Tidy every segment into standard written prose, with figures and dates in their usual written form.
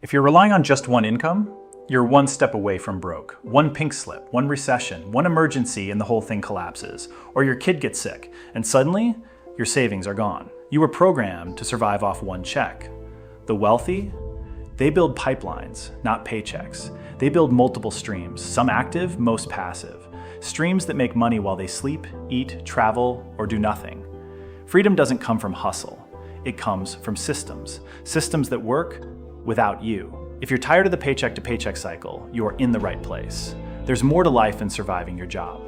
If you're relying on just one income, you're one step away from broke. One pink slip, one recession, one emergency, and the whole thing collapses. Or your kid gets sick, and suddenly, your savings are gone. You were programmed to survive off one check. The wealthy, they build pipelines, not paychecks. They build multiple streams, some active, most passive. Streams that make money while they sleep, eat, travel, or do nothing. Freedom doesn't come from hustle. It comes from systems. Systems that work without you. If you're tired of the paycheck to paycheck cycle, you're in the right place. There's more to life than surviving your job.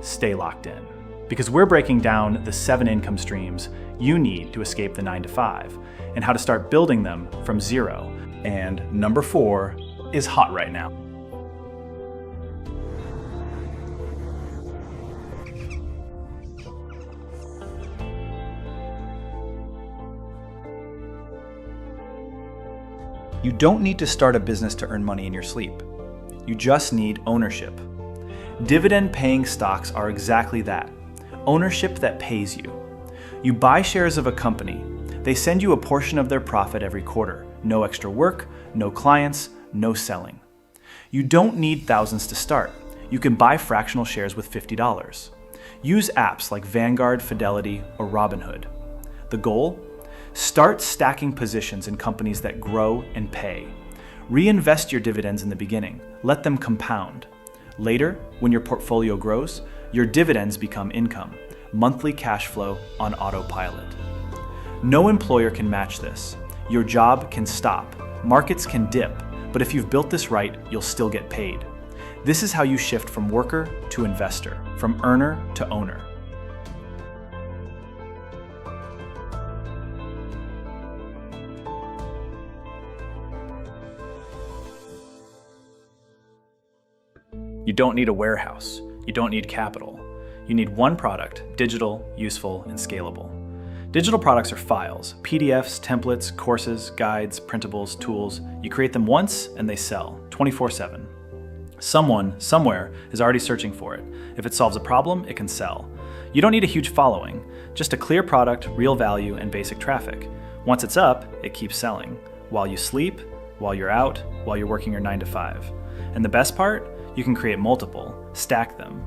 Stay locked in. Because we're breaking down the 7 income streams you need to escape the 9 to 5 and how to start building them from zero. And number 4 is hot right now. You don't need to start a business to earn money in your sleep. You just need ownership. Dividend-paying stocks are exactly that. Ownership that pays you. You buy shares of a company. They send you a portion of their profit every quarter. No extra work, no clients, no selling. You don't need thousands to start. You can buy fractional shares with $50. Use apps like Vanguard, Fidelity, or Robinhood. The goal? Start stacking positions in companies that grow and pay. Reinvest your dividends in the beginning. Let them compound. Later, when your portfolio grows, your dividends become income, monthly cash flow on autopilot. No employer can match this. Your job can stop, markets can dip, but if you've built this right, you'll still get paid. This is how you shift from worker to investor, from earner to owner. You don't need a warehouse. You don't need capital. You need one product, digital, useful, and scalable. Digital products are files, PDFs, templates, courses, guides, printables, tools. You create them once and they sell 24/7. Someone, somewhere, is already searching for it. If it solves a problem, it can sell. You don't need a huge following, just a clear product, real value, and basic traffic. Once it's up, it keeps selling. While you sleep, while you're out, while you're working your 9 to 5. And the best part? You can create multiple, stack them.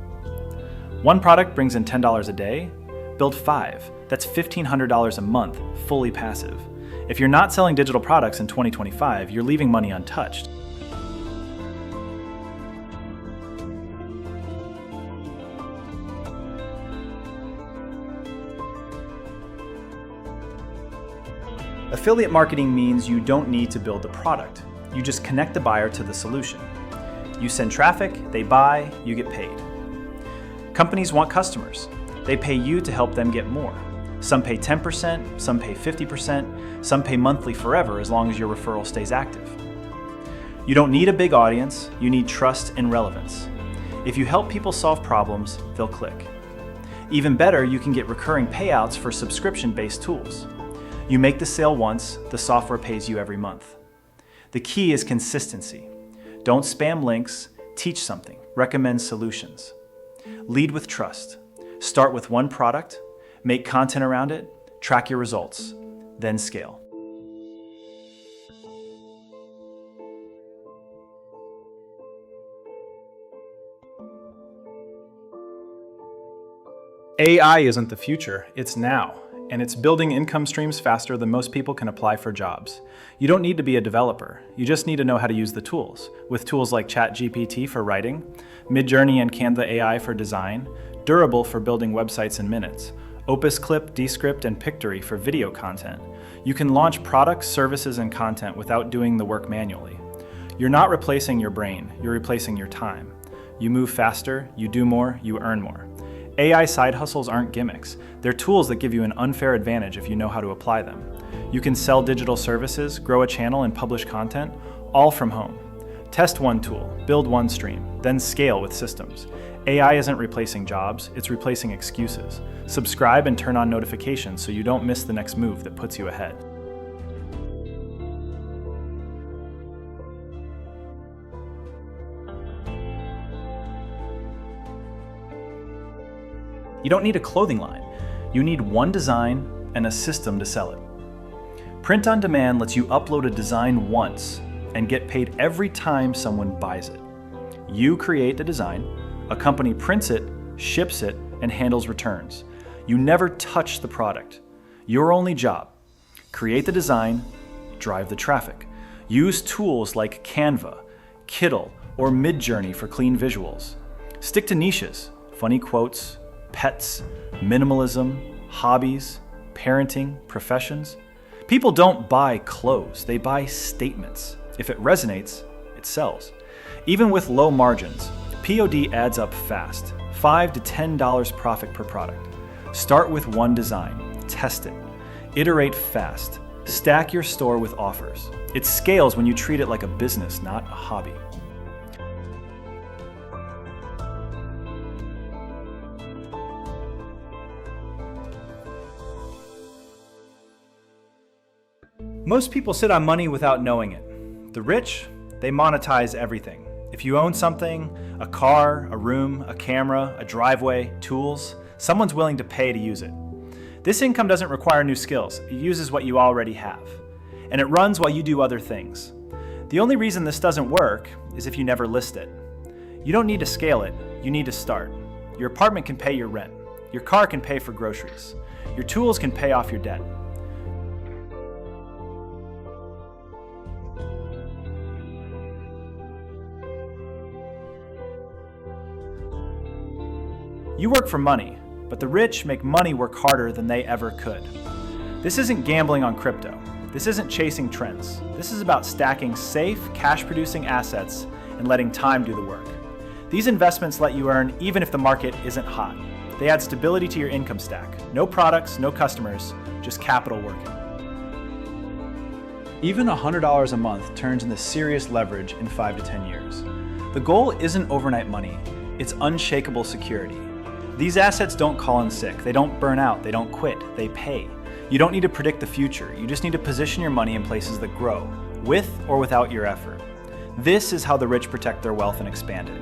One product brings in $10 a day, build 5. That's $1,500 a month, fully passive. If you're not selling digital products in 2025, you're leaving money untouched. Affiliate marketing means you don't need to build the product. You just connect the buyer to the solution. You send traffic, they buy, you get paid. Companies want customers. They pay you to help them get more. Some pay 10%, some pay 50%, some pay monthly forever as long as your referral stays active. You don't need a big audience, you need trust and relevance. If you help people solve problems, they'll click. Even better, you can get recurring payouts for subscription-based tools. You make the sale once, the software pays you every month. The key is consistency. Don't spam links, teach something, recommend solutions. Lead with trust. Start with one product, make content around it, track your results, then scale. AI isn't the future, it's now. And it's building income streams faster than most people can apply for jobs. You don't need to be a developer. You just need to know how to use the tools. With tools like ChatGPT for writing, Midjourney and Canva AI for design, Durable for building websites in minutes, Opus Clip, Descript, and Pictory for video content. You can launch products, services, and content without doing the work manually. You're not replacing your brain, you're replacing your time. You move faster, you do more, you earn more. AI side hustles aren't gimmicks. They're tools that give you an unfair advantage if you know how to apply them. You can sell digital services, grow a channel, and publish content, all from home. Test one tool, build one stream, then scale with systems. AI isn't replacing jobs, it's replacing excuses. Subscribe and turn on notifications so you don't miss the next move that puts you ahead. You don't need a clothing line. You need one design and a system to sell it. Print on demand lets you upload a design once, and get paid every time someone buys it. You create the design, a company prints it, ships it, and handles returns. You never touch the product. Your only job: create the design, drive the traffic. Use tools like Canva, Kittl, or Midjourney for clean visuals. Stick to niches: funny quotes, pets, minimalism, hobbies, parenting, professions. People don't buy clothes, they buy statements. If it resonates, it sells. Even with low margins, POD adds up fast, $5 to $10 profit per product. Start with one design, test it, iterate fast, stack your store with offers. It scales when you treat it like a business, not a hobby. Most people sit on money without knowing it. The rich, they monetize everything. If you own something, a car, a room, a camera, a driveway, tools, someone's willing to pay to use it. This income doesn't require new skills. It uses what you already have. And it runs while you do other things. The only reason this doesn't work is if you never list it. You don't need to scale it, you need to start. Your apartment can pay your rent. Your car can pay for groceries. Your tools can pay off your debt. You work for money, but the rich make money work harder than they ever could. This isn't gambling on crypto. This isn't chasing trends. This is about stacking safe, cash-producing assets and letting time do the work. These investments let you earn even if the market isn't hot. They add stability to your income stack. No products, no customers, just capital working. Even $100 a month turns into serious leverage in 5 to 10 years. The goal isn't overnight money, it's unshakable security. These assets don't call in sick, they don't burn out, they don't quit, they pay. You don't need to predict the future, you just need to position your money in places that grow, with or without your effort. This is how the rich protect their wealth and expand it.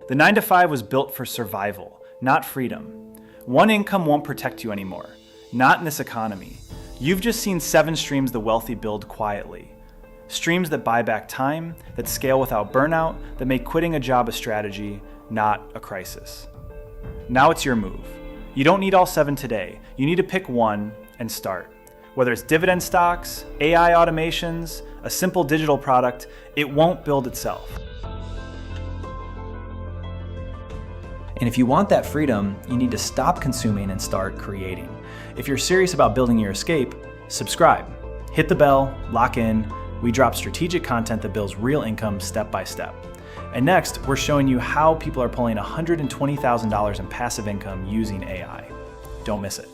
The 9-to-5 was built for survival, not freedom. One income won't protect you anymore, not in this economy. You've just seen 7 streams the wealthy build quietly. Streams that buy back time, that scale without burnout, that make quitting a job a strategy, not a crisis. Now it's your move. You don't need all 7 today. You need to pick one and start. Whether it's dividend stocks, AI automations, a simple digital product, it won't build itself. And if you want that freedom, you need to stop consuming and start creating. If you're serious about building your escape, subscribe. Hit the bell, lock in. We drop strategic content that builds real income step by step. And next, we're showing you how people are pulling $120,000 in passive income using AI. Don't miss it.